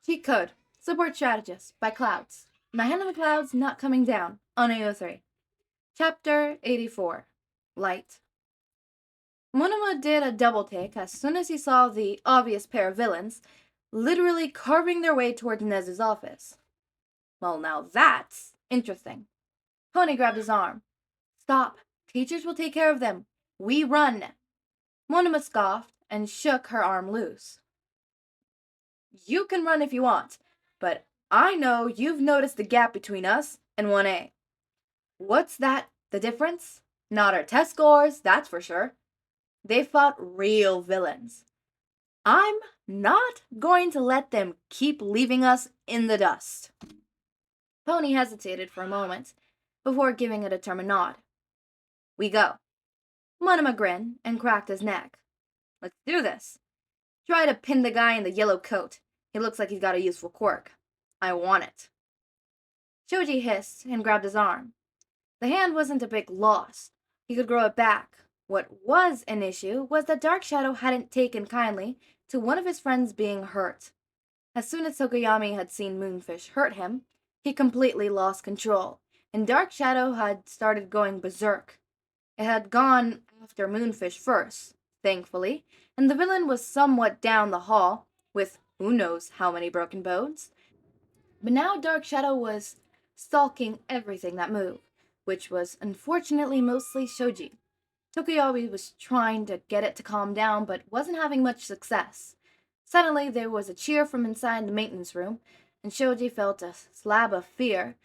Cheat Code. Support Strategist by Clouds. My Hand in the Clouds Not Coming Down on AO3. Chapter 84. Light. Monoma did a double take as soon as he saw the obvious pair of villains literally carving their way toward Nezu's office. Well, now that's interesting. Pony grabbed his arm. Stop. Teachers will take care of them. We run. Monoma scoffed and shook her arm loose. You can run if you want, but I know you've noticed the gap between us and 1A. What's that? The difference? Not our test scores, that's for sure. They fought real villains. I'm not going to let them keep leaving us in the dust. Pony hesitated for a moment before giving a determined nod. We go. Monoma grinned and cracked his neck. Let's do this. Try to pin the guy in the yellow coat. He looks like he's got a useful quirk. I want it. Shoji hissed and grabbed his arm. The hand wasn't a big loss. He could grow it back. What was an issue was that Dark Shadow hadn't taken kindly to one of his friends being hurt. As soon as Tokoyami had seen Moonfish hurt him, he completely lost control, and Dark Shadow had started going berserk. It had gone after Moonfish first, thankfully, and the villain was somewhat down the hall, with who knows how many broken bones. But now Dark Shadow was stalking everything that moved, which was unfortunately mostly Shoji. Tokoyami was trying to get it to calm down, but wasn't having much success. Suddenly there was a cheer from inside the maintenance room, and Shoji felt a slab of fear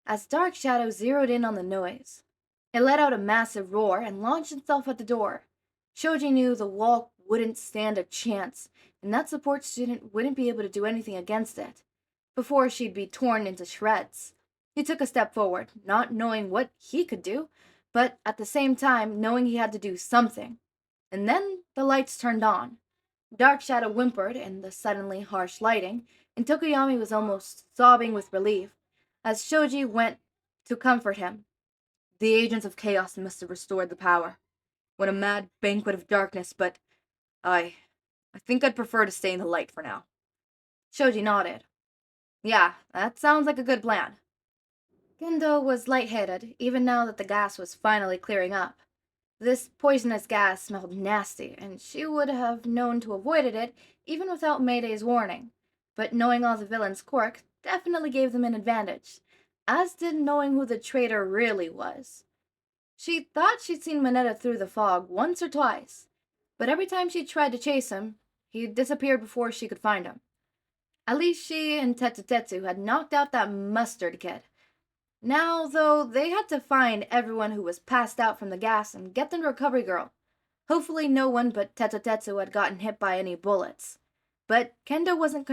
as Dark Shadow zeroed in on the noise. It let out a massive roar and launched itself at the door. Shoji knew the wall wouldn't stand a chance, and that support student wouldn't be able to do anything against it, before she'd be torn into shreds. He took a step forward, not knowing what he could do, but at the same time knowing he had to do something. And then the lights turned on. Dark Shadow whimpered in the suddenly harsh lighting, and Tokoyami was almost sobbing with relief as Shoji went to comfort him. The agents of chaos must have restored the power. What a mad banquet of darkness, but I think I'd prefer to stay in the light for now. Shoji nodded. Yeah, that sounds like a good plan. Gendo was lightheaded, even now that the gas was finally clearing up. This poisonous gas smelled nasty, and she would have known to avoid it even without Mayday's warning. But knowing all the villains' quirk definitely gave them an advantage, as did knowing who the traitor really was. She thought she'd seen Mineta through the fog once or twice, but every time she tried to chase him, he disappeared before she could find him. At least she and Tetsu had knocked out that mustard kid. Now, though, they had to find everyone who was passed out from the gas and get them to Recovery Girl. Hopefully no one but Tetsu had gotten hit by any bullets. But Kendo wasn't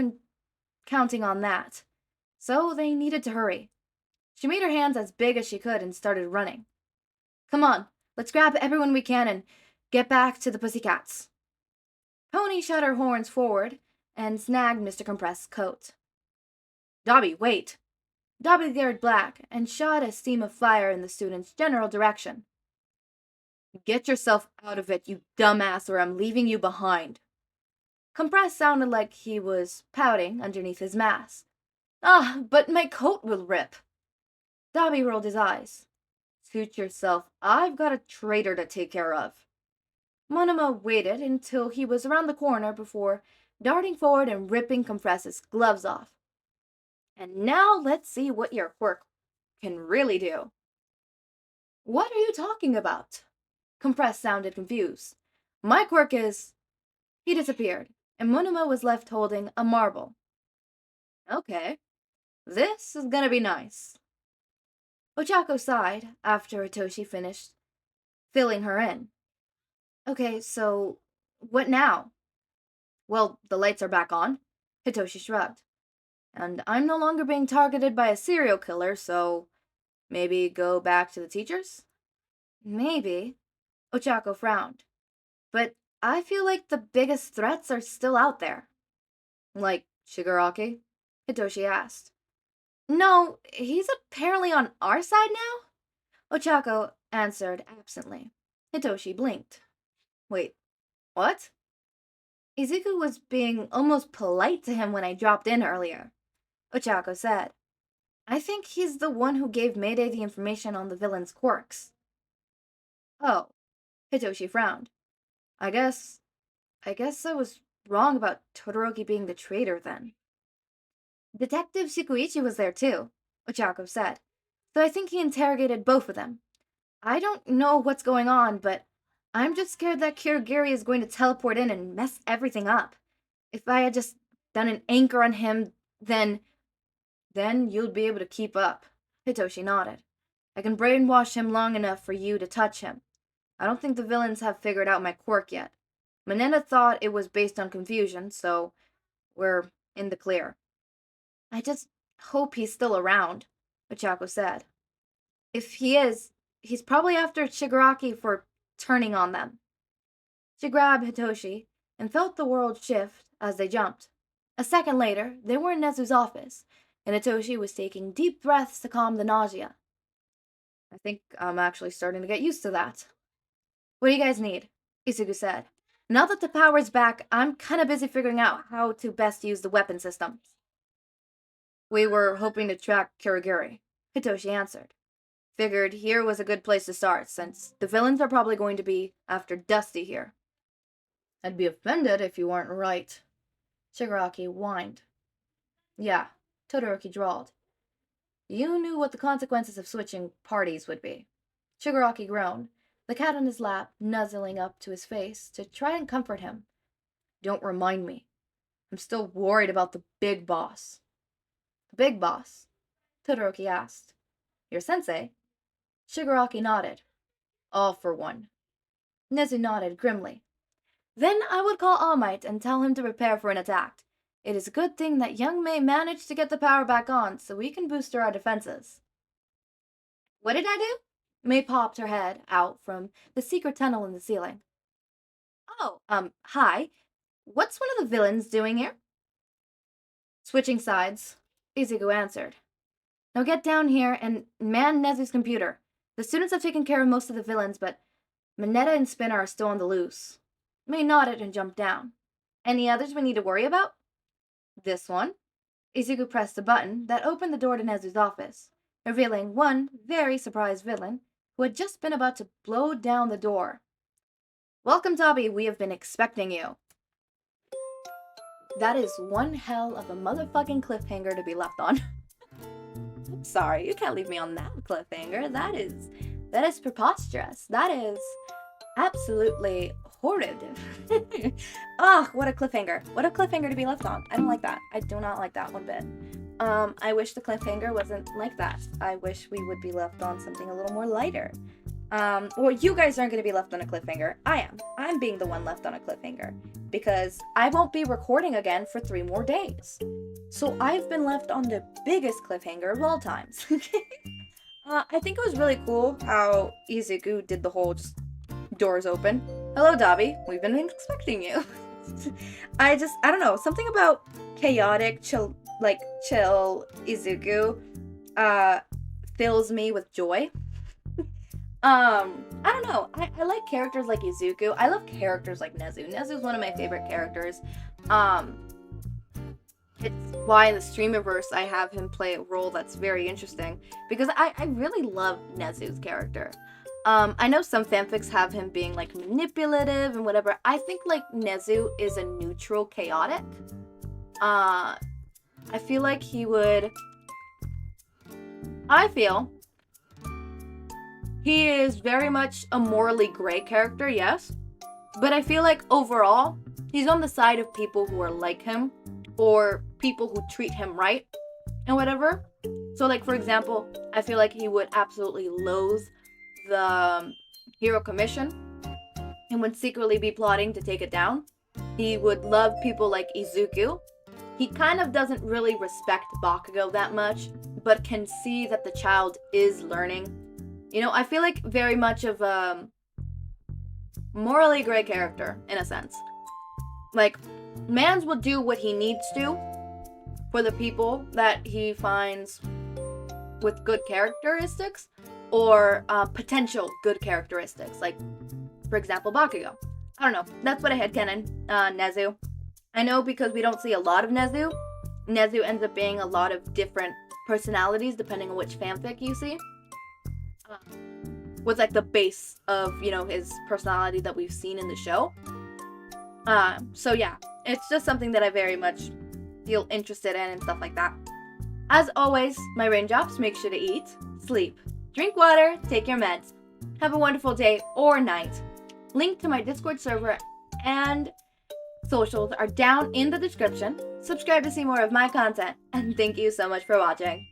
counting on that, so they needed to hurry. She made her hands as big as she could and started running. Come on, let's grab everyone we can and get back to the Pussycats. Pony shot her horns forward and snagged Mr. Compress's coat. Dobby, wait! Dobby glared black and shot a stream of fire in the student's general direction. Get yourself out of it, you dumbass, or I'm leaving you behind. Compress sounded like he was pouting underneath his mask. Ah, but my coat will rip. Dobby rolled his eyes. Suit yourself, I've got a traitor to take care of. Monoma waited until he was around the corner before darting forward and ripping Compress's gloves off. And now let's see what your quirk can really do. What are you talking about? Compress sounded confused. My quirk is... He disappeared, and Monoma was left holding a marble. Okay, this is gonna be nice. Ochako sighed after Hitoshi finished filling her in. Okay, so what now? Well, the lights are back on. Hitoshi shrugged. And I'm no longer being targeted by a serial killer, so maybe go back to the teachers? Maybe. Ochako frowned. But I feel like the biggest threats are still out there. Like Shigaraki? Hitoshi asked. No, he's apparently on our side now? Ochako answered absently. Hitoshi blinked. Wait, what? Izuku was being almost polite to him when I dropped in earlier, Ochako said. I think he's the one who gave Mayday the information on the villain's quirks. Oh, Hitoshi frowned. I guess I was wrong about Todoroki being the traitor then. Detective Shikuichi was there too, Ochako said, so I think he interrogated both of them. I don't know what's going on, but I'm just scared that Kirigiri is going to teleport in and mess everything up. If I had just done an anchor on him, then you'd be able to keep up. Hitoshi nodded. I can brainwash him long enough for you to touch him. I don't think the villains have figured out my quirk yet. Mineta thought it was based on confusion, so we're in the clear. I just hope he's still around, Ochako said. If he is, he's probably after Shigaraki for turning on them. She grabbed Hitoshi and felt the world shift as they jumped. A second later, they were in Nezu's office, and Hitoshi was taking deep breaths to calm the nausea. I think I'm actually starting to get used to that. What do you guys need? Izuku said. Now that the power's back, I'm kinda busy figuring out how to best use the weapon systems. We were hoping to track Kirigiri, Hitoshi answered. Figured here was a good place to start, since the villains are probably going to be after Dusty here. I'd be offended if you weren't right. Shigaraki whined. Yeah, Todoroki drawled. You knew what the consequences of switching parties would be. Shigaraki groaned, the cat on his lap nuzzling up to his face to try and comfort him. Don't remind me. I'm still worried about the big boss. The big boss? Todoroki asked. Your sensei? Shigaraki nodded. All for one. Nezu nodded grimly. Then I would call All Might and tell him to prepare for an attack. It is a good thing that young May managed to get the power back on so we can booster our defenses. What did I do? May popped her head out from the secret tunnel in the ceiling. Oh, hi. What's one of the villains doing here? Switching sides, Izuku answered. Now get down here and man Nezu's computer. The students have taken care of most of the villains, but Mineta and Spinner are still on the loose. May nodded and jumped down. Any others we need to worry about? This one. Izuku pressed a button that opened the door to Nezu's office, revealing one very surprised villain who had just been about to blow down the door. Welcome, Tabi. We have been expecting you. That is one hell of a motherfucking cliffhanger to be left on. I'm sorry, you can't leave me on that cliffhanger. That is preposterous. That is absolutely horrid. Oh, what a cliffhanger. What a cliffhanger to be left on. I don't like that. I do not like that one bit. I wish the cliffhanger wasn't like that. I wish we would be left on something a little more lighter. Well, you guys aren't going to be left on a cliffhanger. I am. I'm being the one left on a cliffhanger. Because I won't be recording again for 3 more days. So I've been left on the biggest cliffhanger of all times. I think it was really cool how Izuku did the whole just doors open. Hello, Dabi. We've been expecting you. I don't know. Something about chaotic, chill Izuku fills me with joy. I don't know. I like characters like Izuku. I love characters like Nezu. Nezu's one of my favorite characters. It's why in the Streamiverse I have him play a role that's very interesting. Because I really love Nezu's character. I know some fanfics have him being like manipulative and whatever. I think like Nezu is a neutral chaotic. I feel like he would... I feel he is very much a morally gray character, yes. But I feel like overall, he's on the side of people who are like him. Or people who treat him right. And whatever. So like, for example, I feel like he would absolutely loathe the Hero Commission. And would secretly be plotting to take it down. He would love people like Izuku. He kind of doesn't really respect Bakugo that much. But can see that the child is learning. You know, I feel like very much of a morally gray character, in a sense. Like, Mans will do what he needs to for the people that he finds with good characteristics or potential good characteristics. Like, for example, Bakugo. I don't know. That's what I had, Kennen. Nezu. I know because we don't see a lot of Nezu, Nezu ends up being a lot of different personalities depending on which fanfic you see. Was like the base of, you know, his personality that we've seen in the show. So yeah, it's just something that I very much feel interested in and stuff like that. As always, my raindrops, make sure to eat, sleep, drink water, take your meds. Have a wonderful day or night. Link to my Discord server and socials are down in the description. Subscribe to see more of my content, and thank you so much for watching.